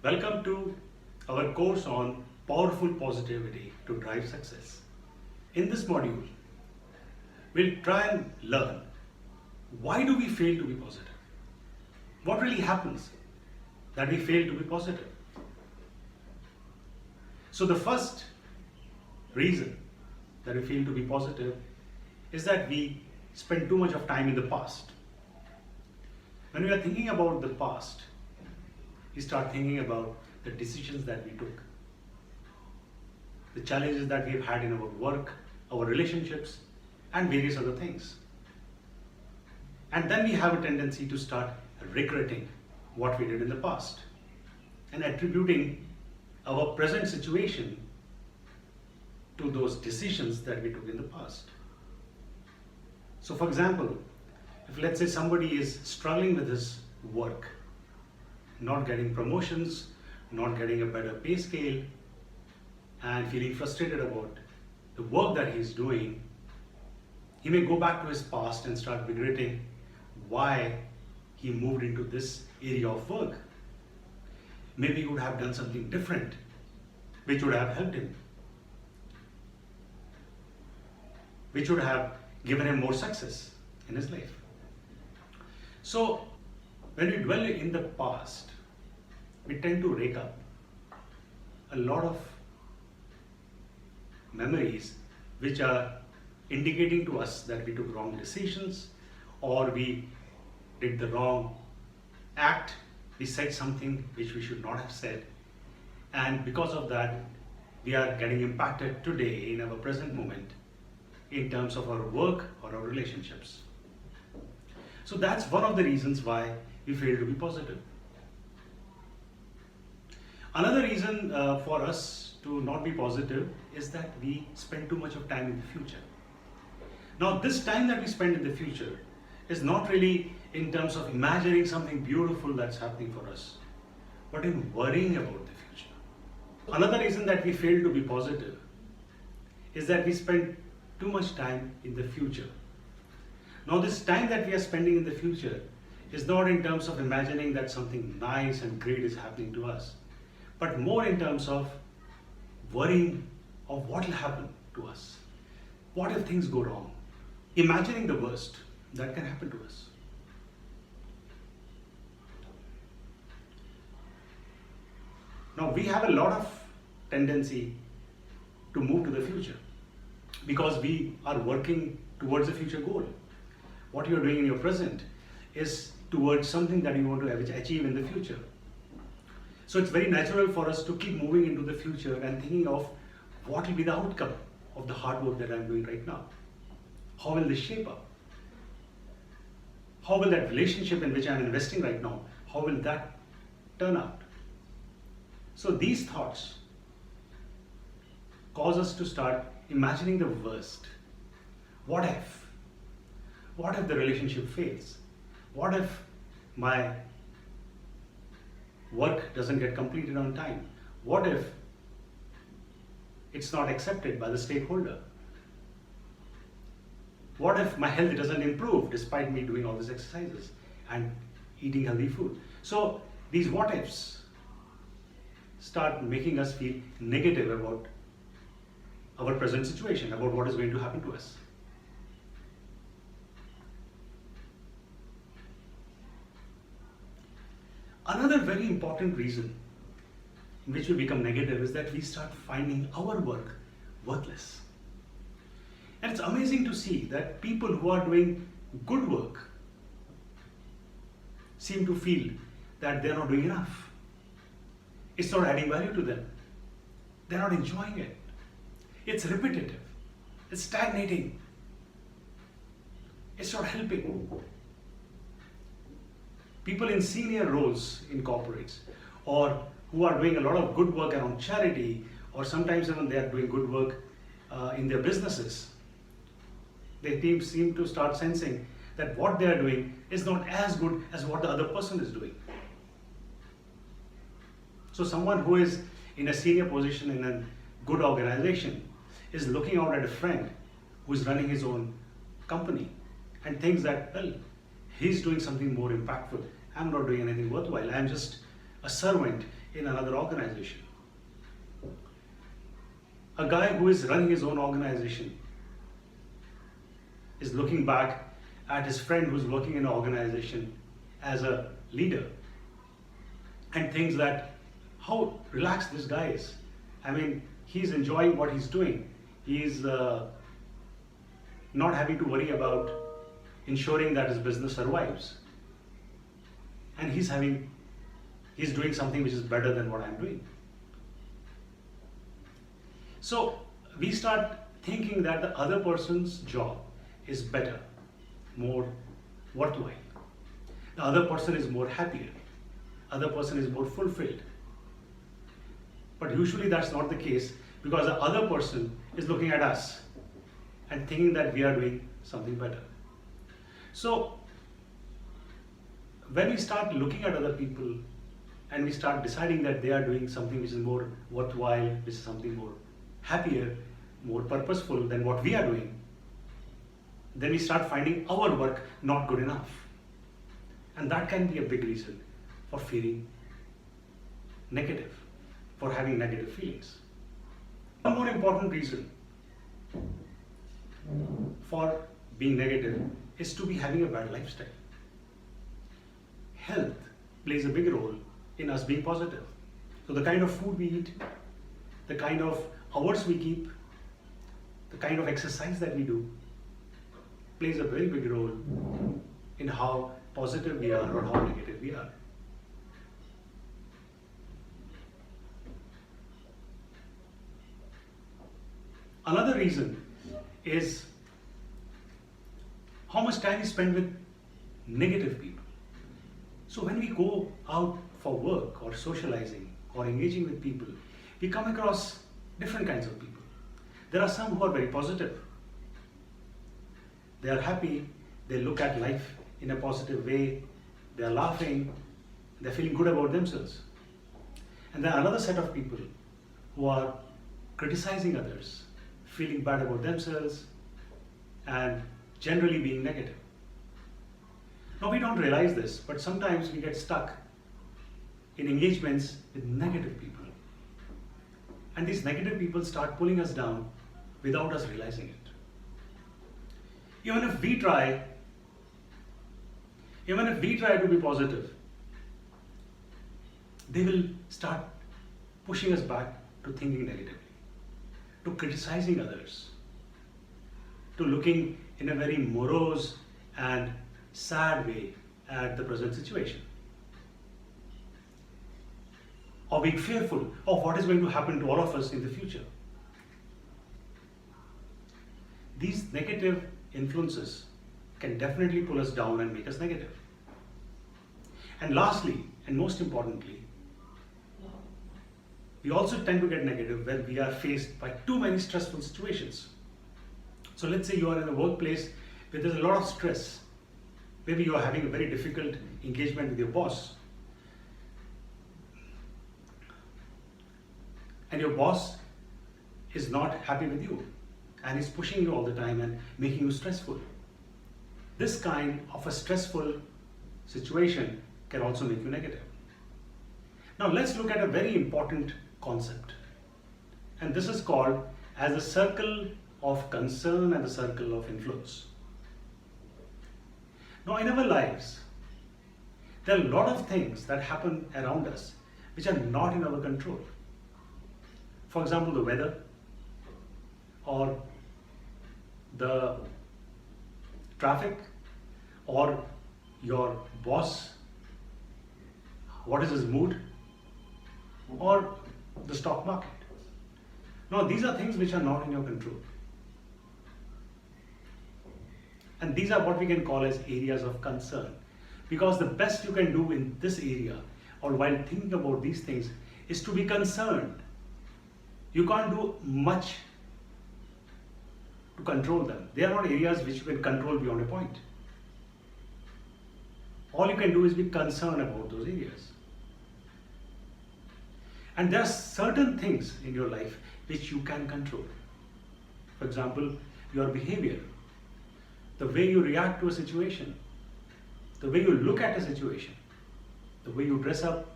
Welcome to our course on powerful positivity to drive success. In this module, we'll try and learn why do we fail to be positive? What really happens that we fail to be positive? So the first reason that we fail to be positive is that we spend too much of time in the past. When we are thinking about the past, we start thinking about the decisions that we took, the challenges that we've had in our work, our relationships, and various other things. And then we have a tendency to start regretting what we did in the past and attributing our present situation to those decisions that we took in the past. So for example, if let's say somebody is struggling with his work, not getting promotions, not getting a better pay scale, and feeling frustrated about the work that he's doing, he may go back to his past and start regretting why he moved into this area of work. Maybe he would have done something different, which would have helped him, which would have given him more success in his life. So, when we dwell in the past, we tend to rake up a lot of memories which are indicating to us that we took wrong decisions or we did the wrong act, we said something which we should not have said, and because of that we are getting impacted today in our present moment in terms of our work or our relationships. So that's one of the reasons why we fail to be positive. Another reason for us to not be positive is that we spend too much of time in the future. Now this time that we spend in the future is not really in terms of imagining something beautiful that's happening for us, but in worrying about the future. Another reason that we fail to be positive is that we spend too much time in the future. Now this time that we are spending in the future is not in terms of imagining that something nice and great is happening to us, but more in terms of worrying of what will happen to us. What if things go wrong? Imagining the worst that can happen to us. Now we have a lot of tendency to move to the future because we are working towards a future goal. What you are doing in your present is towards something that you want to achieve in the future. So it's very natural for us to keep moving into the future and thinking of what will be the outcome of the hard work that I'm doing right now. How will this shape up? How will that relationship in which I'm investing right now, how will that turn out? So these thoughts cause us to start imagining the worst. What if? What if the relationship fails? What if my work doesn't get completed on time? What if it's not accepted by the stakeholder? What if my health doesn't improve despite me doing all these exercises and eating healthy food? So these what ifs start making us feel negative about our present situation, about what is going to happen to us. Another very important reason in which we become negative is that we start finding our work worthless. And it's amazing to see that people who are doing good work seem to feel that they're not doing enough. It's not adding value to them. They're not enjoying it. It's repetitive. It's stagnating. It's not helping. People in senior roles in corporates or who are doing a lot of good work around charity, or sometimes even they are doing good work in their businesses, they seem to start sensing that what they are doing is not as good as what the other person is doing. So someone who is in a senior position in a good organization is looking out at a friend who is running his own company and thinks that, well, he's doing something more impactful. I'm not doing anything worthwhile. I'm just a servant in another organization. A guy who is running his own organization is looking back at his friend who's working in an organization as a leader and thinks that how relaxed this guy is. I mean, he's enjoying what he's doing. He's not having to worry about ensuring that his business survives. And he's doing something which is better than what I'm doing. So we start thinking that the other person's job is better, more worthwhile. The other person is more happier. Other person is more fulfilled. But usually that's not the case, because the other person is looking at us and thinking that we are doing something better. So when we start looking at other people and we start deciding that they are doing something which is more worthwhile, which is something more happier, more purposeful than what we are doing, then we start finding our work not good enough. And that can be a big reason for feeling negative, for having negative feelings. One more important reason for being negative is to be having a bad lifestyle. Health plays a big role in us being positive. So the kind of food we eat, the kind of hours we keep, the kind of exercise that we do plays a very big role in how positive we are or how negative we are. Another reason is how much time we spend with negative people. So when we go out for work or socializing or engaging with people, we come across different kinds of people. There are some who are very positive. They are happy, they look at life in a positive way, they are laughing, they're feeling good about themselves. And there are another set of people who are criticizing others, feeling bad about themselves, and generally being negative. Now we don't realize this, but sometimes we get stuck in engagements with negative people. And these negative people start pulling us down without us realizing it. Even if we try to be positive, they will start pushing us back to thinking negatively, to criticizing others, to looking in a very morose and sad way at the present situation, or being fearful of what is going to happen to all of us in the future. These negative influences can definitely pull us down and make us negative. And lastly, and most importantly, we also tend to get negative when we are faced by too many stressful situations. So let's say you are in a workplace where there's a lot of stress. Maybe you are having a very difficult engagement with your boss. And your boss is not happy with you and is pushing you all the time and making you stressful. This kind of a stressful situation can also make you negative. Now let's look at a very important concept. And this is called as the circle of concern and the circle of influence. Now in our lives, there are a lot of things that happen around us which are not in our control. For example, the weather, or the traffic, or your boss, what is his mood, or the stock market. Now these are things which are not in your control. And these are what we can call as areas of concern. Because the best you can do in this area, or while thinking about these things, is to be concerned. You can't do much to control them. They are not areas which you can control beyond a point. All you can do is be concerned about those areas. And there are certain things in your life which you can control. For example, your behavior, the way you react to a situation, the way you look at a situation, the way you dress up,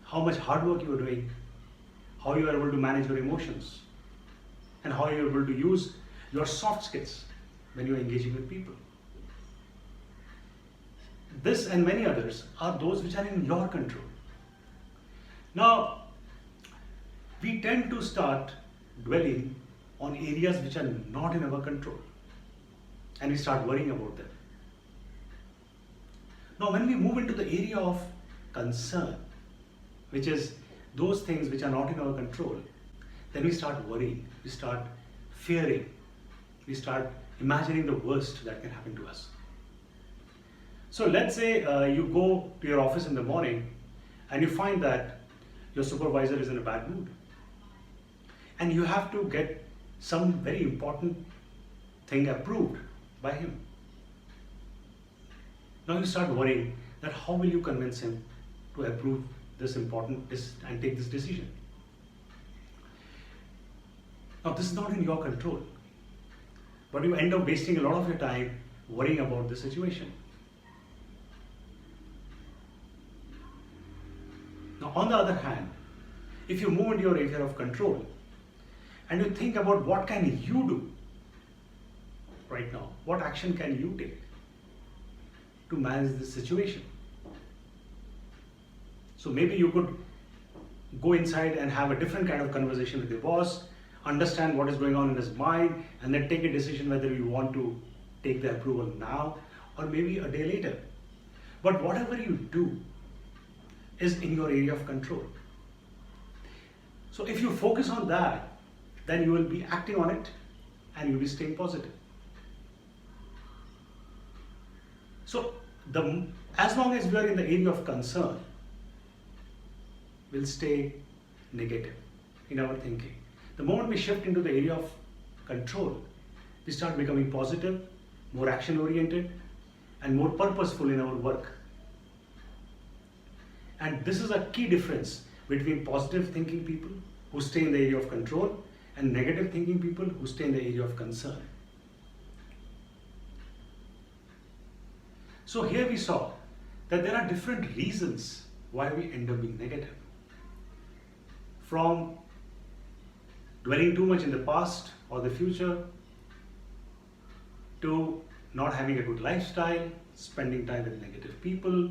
how much hard work you are doing, how you are able to manage your emotions, and how you are able to use your soft skills when you are engaging with people. This and many others are those which are in your control. Now, we tend to start dwelling on areas which are not in our control, and we start worrying about them. Now, when we move into the area of concern, which is those things which are not in our control, then we start worrying, we start fearing, we start imagining the worst that can happen to us. So let's say you go to your office in the morning and you find that your supervisor is in a bad mood, and you have to get some very important thing approved by him. Now you start worrying that how will you convince him to approve this important and take this decision. Now this is not in your control, but you end up wasting a lot of your time worrying about the situation. Now on the other hand, if you move into your area of control and you think about what can you do right now, what action can you take to manage this situation. So maybe you could go inside and have a different kind of conversation with your boss, understand what is going on in his mind, and then take a decision whether you want to take the approval now or maybe a day later. But whatever you do is in your area of control. So if you focus on that, then you will be acting on it and you'll be staying positive. So as long as we are in the area of concern, we'll stay negative in our thinking. The moment we shift into the area of control, we start becoming positive, more action oriented, and more purposeful in our work. And this is a key difference between positive thinking people who stay in the area of control and negative thinking people who stay in the area of concern. So here we saw that there are different reasons why we end up being negative. From dwelling too much in the past or the future, to not having a good lifestyle, spending time with negative people,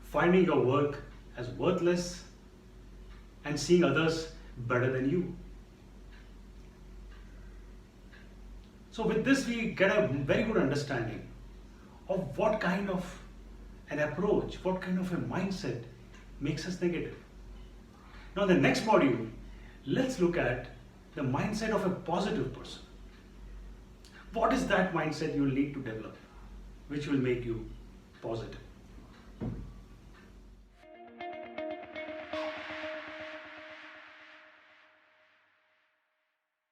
finding your work as worthless, and seeing others better than you. So with this, we get a very good understanding of what kind of an approach, what kind of a mindset makes us negative. Now in the next module, let's look at the mindset of a positive person. What is that mindset you will need to develop which will make you positive?